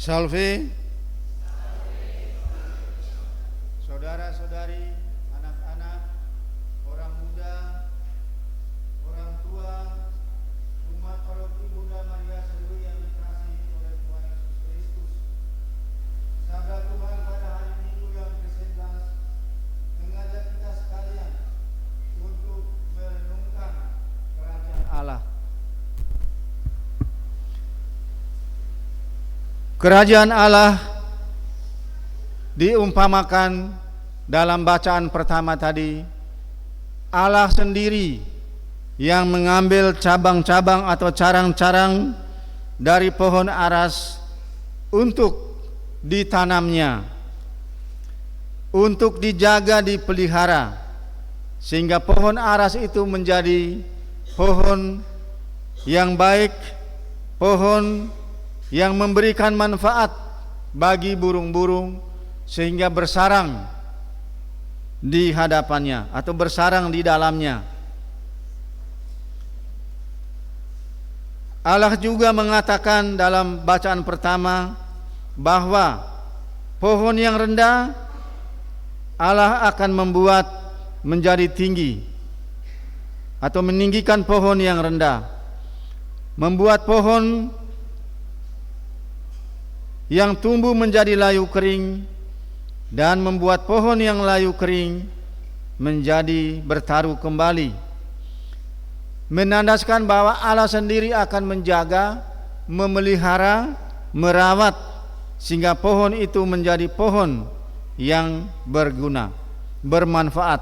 Salve, saudara-saudari, anak-anak, orang muda, orang tua, umat paroki Bunda Maria Seduri yang dikasihi oleh Tuhan Yesus Kristus. Sabda Tuhan pada hari Minggu yang ke-11 mengajak kita sekalian untuk merenungkan kerajaan Allah. Kerajaan Allah diumpamakan dalam bacaan pertama tadi, Allah sendiri yang mengambil cabang-cabang atau carang-carang dari pohon aras untuk ditanamnya, untuk dijaga, dipelihara, sehingga pohon aras itu menjadi pohon yang baik, pohon yang memberikan manfaat bagi burung-burung sehingga bersarang di hadapannya atau bersarang di dalamnya. Allah juga mengatakan dalam bacaan pertama bahwa pohon yang rendah Allah akan membuat menjadi tinggi atau meninggikan pohon yang rendah, membuat pohon yang tumbuh menjadi layu kering dan membuat pohon yang layu kering menjadi bertaru kembali, menandaskan bahwa Allah sendiri akan menjaga, memelihara, merawat sehingga pohon itu menjadi pohon yang berguna, bermanfaat.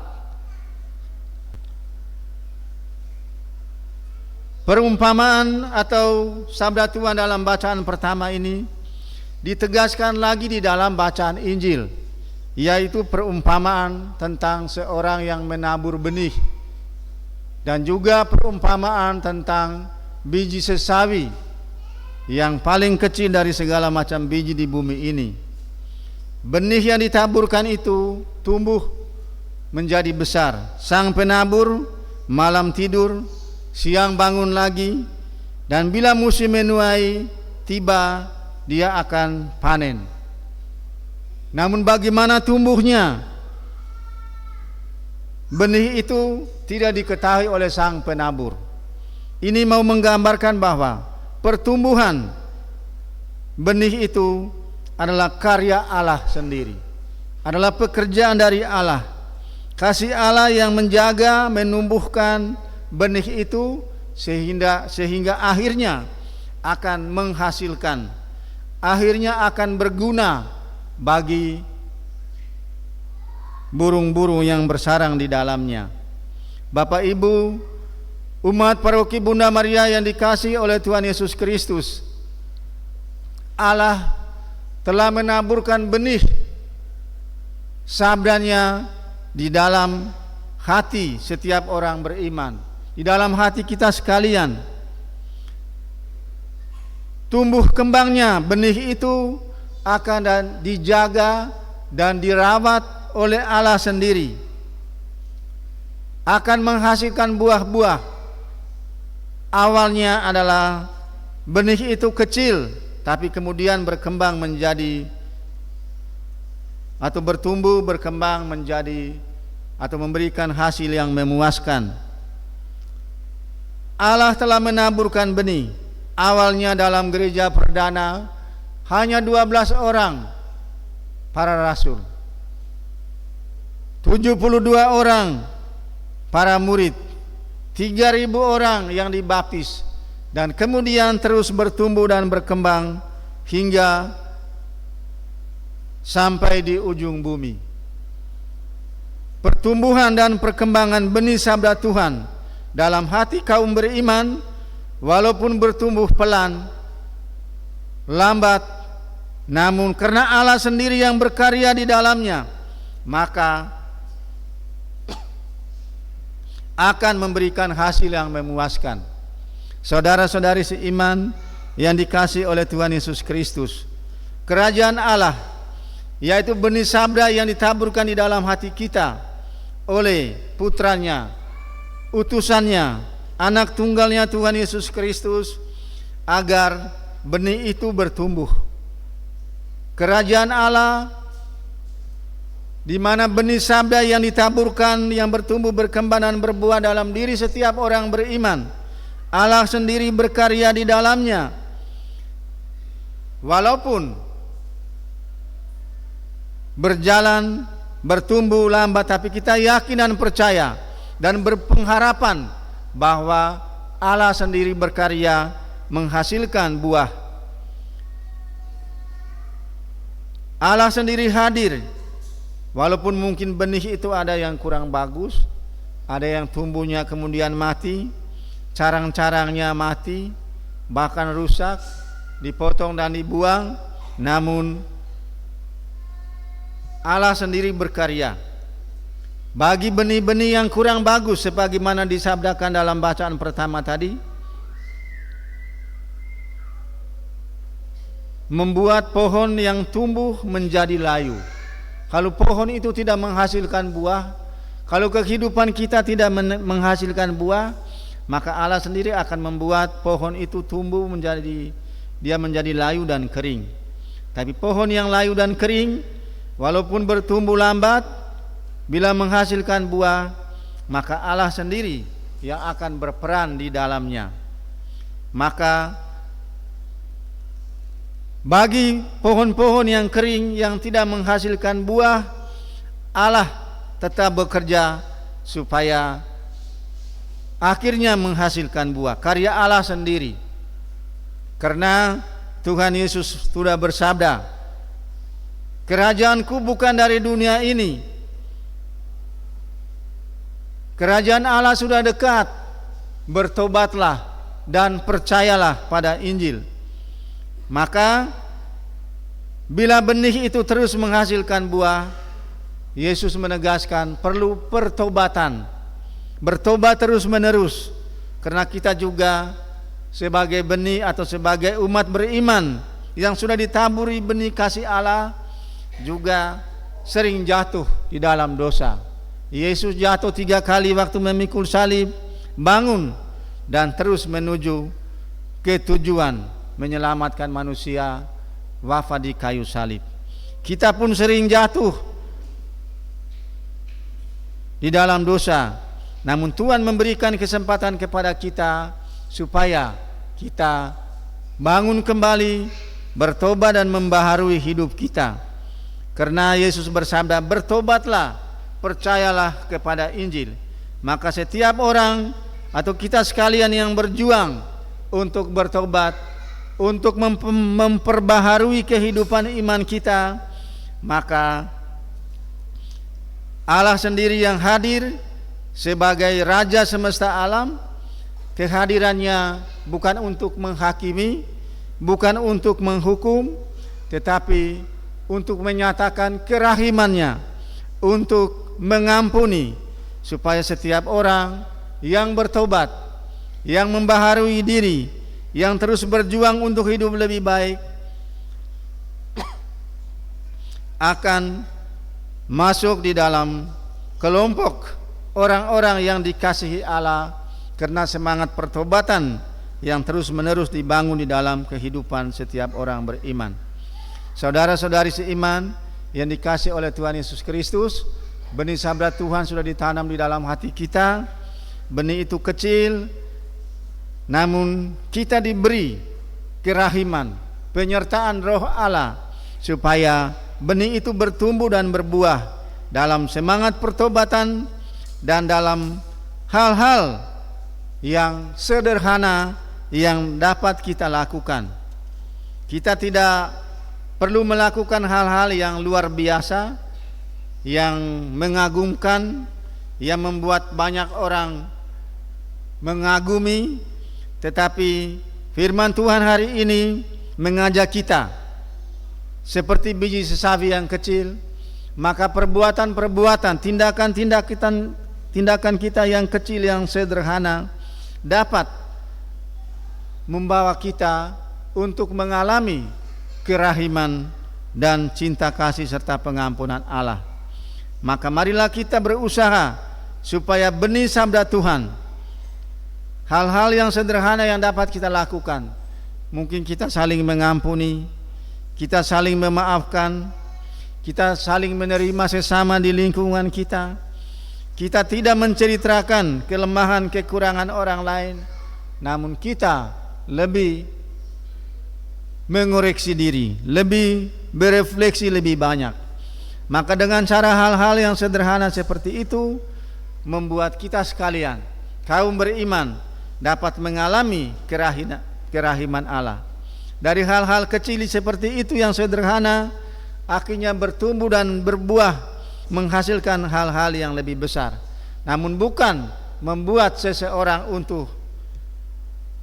Perumpamaan atau sabda Tuhan dalam bacaan pertama ini ditegaskan lagi di dalam bacaan Injil, yaitu perumpamaan tentang seorang yang menabur benih dan juga perumpamaan tentang biji sesawi yang paling kecil dari segala macam biji di bumi ini. Benih yang ditaburkan itu tumbuh menjadi besar. Sang penabur malam tidur, siang bangun lagi, dan bila musim menuai tiba, dia akan panen. Namun bagaimana tumbuhnya benih itu tidak diketahui oleh sang penabur. Ini mau menggambarkan bahwa pertumbuhan benih itu adalah karya Allah sendiri, adalah pekerjaan dari Allah. Kasih Allah yang menjaga, menumbuhkan benih itu sehingga akhirnya akan menghasilkan, akhirnya akan berguna bagi burung-burung yang bersarang di dalamnya. Bapak Ibu, umat paroki Bunda Maria yang dikasihi oleh Tuhan Yesus Kristus, Allah telah menaburkan benih sabdanya di dalam hati setiap orang beriman, di dalam hati kita sekalian. Tumbuh kembangnya benih itu akan dijaga dan dirawat oleh Allah sendiri, akan menghasilkan buah-buah. Awalnya adalah benih itu kecil, tapi kemudian berkembang menjadi atau bertumbuh berkembang menjadi atau memberikan hasil yang memuaskan. Allah telah menaburkan benih. Awalnya dalam gereja perdana hanya 12 orang para rasul, 72 orang para murid, 3.000 orang yang dibaptis, dan kemudian terus bertumbuh dan berkembang hingga sampai di ujung bumi. Pertumbuhan dan perkembangan benih sabda Tuhan dalam hati kaum beriman, walaupun bertumbuh pelan, lambat, namun karena Allah sendiri yang berkarya di dalamnya, maka akan memberikan hasil yang memuaskan. Saudara-saudari seiman yang dikasihi oleh Tuhan Yesus Kristus, kerajaan Allah, yaitu benih sabda yang ditaburkan di dalam hati kita oleh putranya, utusannya, anak tunggalnya Tuhan Yesus Kristus, agar benih itu bertumbuh, kerajaan Allah di mana benih sabda yang ditaburkan, yang bertumbuh, berkembang dan berbuah dalam diri setiap orang beriman. Allah sendiri berkarya di dalamnya. Walaupun berjalan, bertumbuh lambat, tapi kita yakin dan percaya dan berpengharapan bahwa Allah sendiri berkarya menghasilkan buah. Allah sendiri hadir. Walaupun mungkin benih itu ada yang kurang bagus, ada yang tumbuhnya kemudian mati, carang-carangnya mati, bahkan rusak, dipotong dan dibuang, namun Allah sendiri berkarya. Bagi benih-benih yang kurang bagus, sebagaimana disabdakan dalam bacaan pertama tadi, membuat pohon yang tumbuh menjadi layu. Kalau pohon itu tidak menghasilkan buah, kalau kehidupan kita tidak menghasilkan buah, maka Allah sendiri akan membuat pohon itu tumbuh menjadi layu dan kering. Tapi pohon yang layu dan kering, walaupun bertumbuh lambat, bila menghasilkan buah, maka Allah sendiri yang akan berperan di dalamnya. Maka bagi pohon-pohon yang kering yang tidak menghasilkan buah, Allah tetap bekerja supaya akhirnya menghasilkan buah, karya Allah sendiri. Karena Tuhan Yesus sudah bersabda, "Kerajaanku bukan dari dunia ini." Kerajaan Allah sudah dekat. Bertobatlah dan percayalah pada Injil. Maka bila benih itu terus menghasilkan buah, Yesus menegaskan perlu pertobatan. Bertobat terus menerus, karena kita juga sebagai benih atau sebagai umat beriman yang sudah ditaburi benih kasih Allah, juga sering jatuh di dalam dosa. Yesus jatuh 3 kali waktu memikul salib, bangun dan terus menuju ke tujuan menyelamatkan manusia, wafat di kayu salib. Kita pun sering jatuh di dalam dosa, namun Tuhan memberikan kesempatan kepada kita supaya kita bangun kembali, bertobat dan membaharui hidup kita. Karena Yesus bersabda, "Bertobatlah, percayalah kepada Injil." Maka setiap orang atau kita sekalian yang berjuang untuk bertobat, untuk memperbaharui kehidupan iman kita, maka Allah sendiri yang hadir sebagai Raja semesta alam. Kehadirannya bukan untuk menghakimi, bukan untuk menghukum, tetapi untuk menyatakan kerahimannya, untuk mengampuni, supaya setiap orang yang bertobat, yang membaharui diri, yang terus berjuang untuk hidup lebih baik, akan masuk di dalam kelompok orang-orang yang dikasihi Allah, karena semangat pertobatan yang terus menerus dibangun di dalam kehidupan setiap orang beriman. Saudara-saudari seiman yang dikasihi oleh Tuhan Yesus Kristus, benih sabda Tuhan sudah ditanam di dalam hati kita. Benih itu kecil, namun kita diberi kerahiman, penyertaan Roh Allah, supaya benih itu bertumbuh dan berbuah dalam semangat pertobatan dan dalam hal-hal yang sederhana yang dapat kita lakukan. Kita tidak perlu melakukan hal-hal yang luar biasa, yang mengagumkan, yang membuat banyak orang mengagumi. Tetapi firman Tuhan hari ini mengajak kita seperti biji sesawi yang kecil. Maka perbuatan-perbuatan, tindakan kita yang kecil, yang sederhana, dapat membawa kita untuk mengalami kerahiman dan cinta kasih serta pengampunan Allah. Maka marilah kita berusaha supaya benih sabda Tuhan, hal-hal yang sederhana yang dapat kita lakukan, mungkin kita saling mengampuni, kita saling memaafkan, kita saling menerima sesama di lingkungan kita. Kita tidak menceritakan kelemahan kekurangan orang lain, namun kita lebih mengoreksi diri, lebih berefleksi lebih banyak. Maka dengan cara hal-hal yang sederhana seperti itu membuat kita sekalian, kaum beriman, dapat mengalami kerahiman Allah. Dari hal-hal kecil seperti itu yang sederhana, akhirnya bertumbuh dan berbuah, menghasilkan hal-hal yang lebih besar. Namun bukan membuat seseorang untuk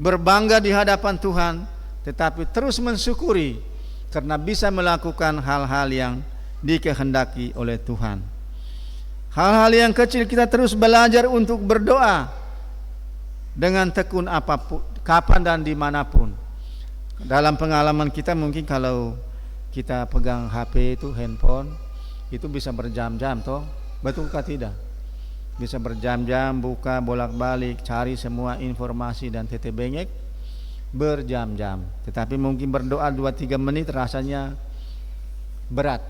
berbangga di hadapan Tuhan, tetapi terus mensyukuri karena bisa melakukan hal-hal yang dikehendaki oleh Tuhan. Hal-hal yang kecil kita terus belajar untuk berdoa dengan tekun apapun, kapan dan dimanapun. Dalam pengalaman kita mungkin kalau kita pegang HP itu, handphone itu bisa berjam-jam toh, betulkah tidak? Bisa berjam-jam buka bolak-balik cari semua informasi dan tete bengek berjam-jam. Tetapi mungkin berdoa 2-3 menit rasanya berat.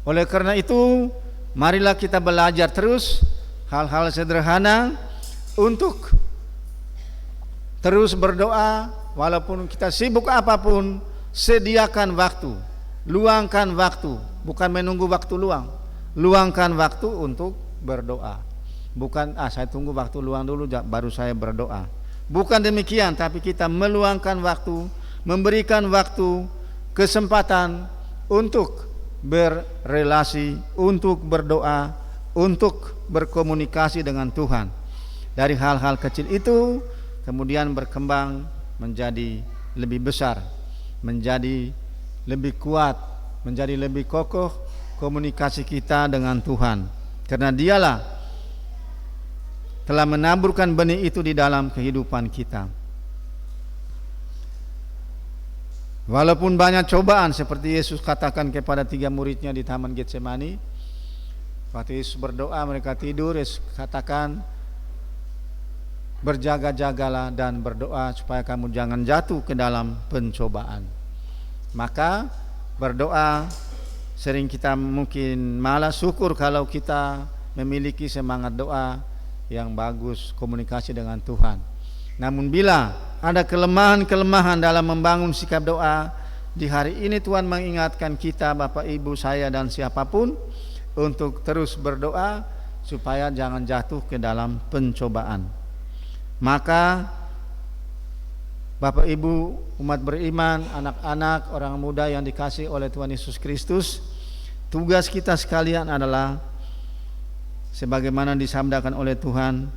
Oleh karena itu, marilah kita belajar terus hal-hal sederhana untuk terus berdoa walaupun kita sibuk apapun. Sediakan waktu, luangkan waktu, bukan menunggu waktu luang. Luangkan waktu untuk berdoa. Bukan saya tunggu waktu luang dulu baru saya berdoa. Bukan demikian, tapi kita meluangkan waktu, memberikan waktu, kesempatan untuk berrelasi, untuk berdoa, untuk berkomunikasi dengan Tuhan. Dari hal-hal kecil itu kemudian berkembang menjadi lebih besar, menjadi lebih kuat, menjadi lebih kokoh komunikasi kita dengan Tuhan. Karena Dialah telah menaburkan benih itu di dalam kehidupan kita. Walaupun banyak cobaan seperti Yesus katakan kepada 3 muridnya di Taman Getsemani, waktu Yesus berdoa mereka tidur, Yesus katakan berjaga-jagalah dan berdoa supaya kamu jangan jatuh ke dalam pencobaan. Maka berdoa sering kita mungkin malah syukur kalau kita memiliki semangat doa yang bagus, komunikasi dengan Tuhan. Namun bila ada kelemahan-kelemahan dalam membangun sikap doa, di hari ini Tuhan mengingatkan kita, Bapak Ibu, saya dan siapapun, untuk terus berdoa supaya jangan jatuh ke dalam pencobaan. Maka Bapak Ibu umat beriman, anak-anak, orang muda yang dikasihi oleh Tuhan Yesus Kristus, tugas kita sekalian adalah sebagaimana disabdakan oleh Tuhan,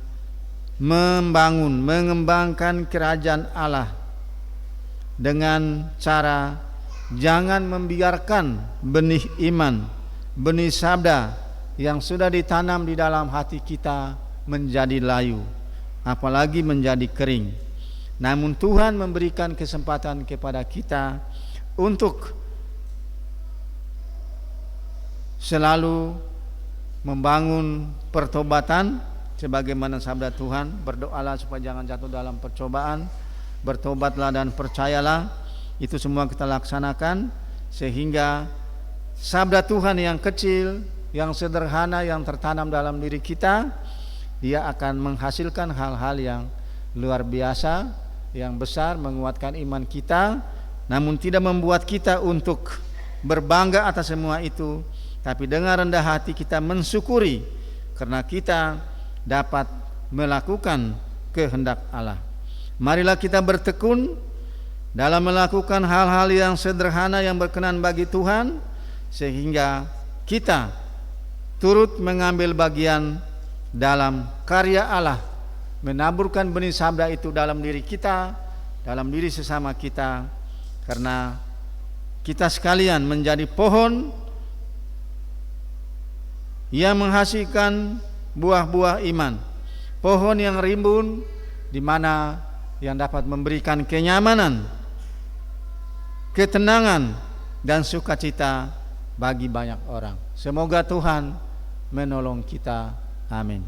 mengembangkan kerajaan Allah dengan cara jangan membiarkan benih iman, benih sabda yang sudah ditanam di dalam hati kita menjadi layu, apalagi menjadi kering. Namun Tuhan memberikan kesempatan kepada kita untuk selalu membangun pertobatan sebagaimana sabda Tuhan, berdoalah supaya jangan jatuh dalam percobaan, bertobatlah dan percayalah. Itu semua kita laksanakan sehingga sabda Tuhan yang kecil, yang sederhana, yang tertanam dalam diri kita, dia akan menghasilkan hal-hal yang luar biasa, yang besar, menguatkan iman kita, namun tidak membuat kita untuk berbangga atas semua itu, tapi dengan rendah hati kita mensyukuri karena kita dapat melakukan kehendak Allah. Marilah kita bertekun dalam melakukan hal-hal yang sederhana yang berkenan bagi Tuhan, sehingga kita turut mengambil bagian dalam karya Allah, menaburkan benih sabda itu dalam diri kita, dalam diri sesama kita, karena kita sekalian menjadi pohon yang menghasilkan buah-buah iman, pohon yang rimbun, di mana yang dapat memberikan kenyamanan, ketenangan dan sukacita bagi banyak orang. Semoga Tuhan menolong kita. Amin.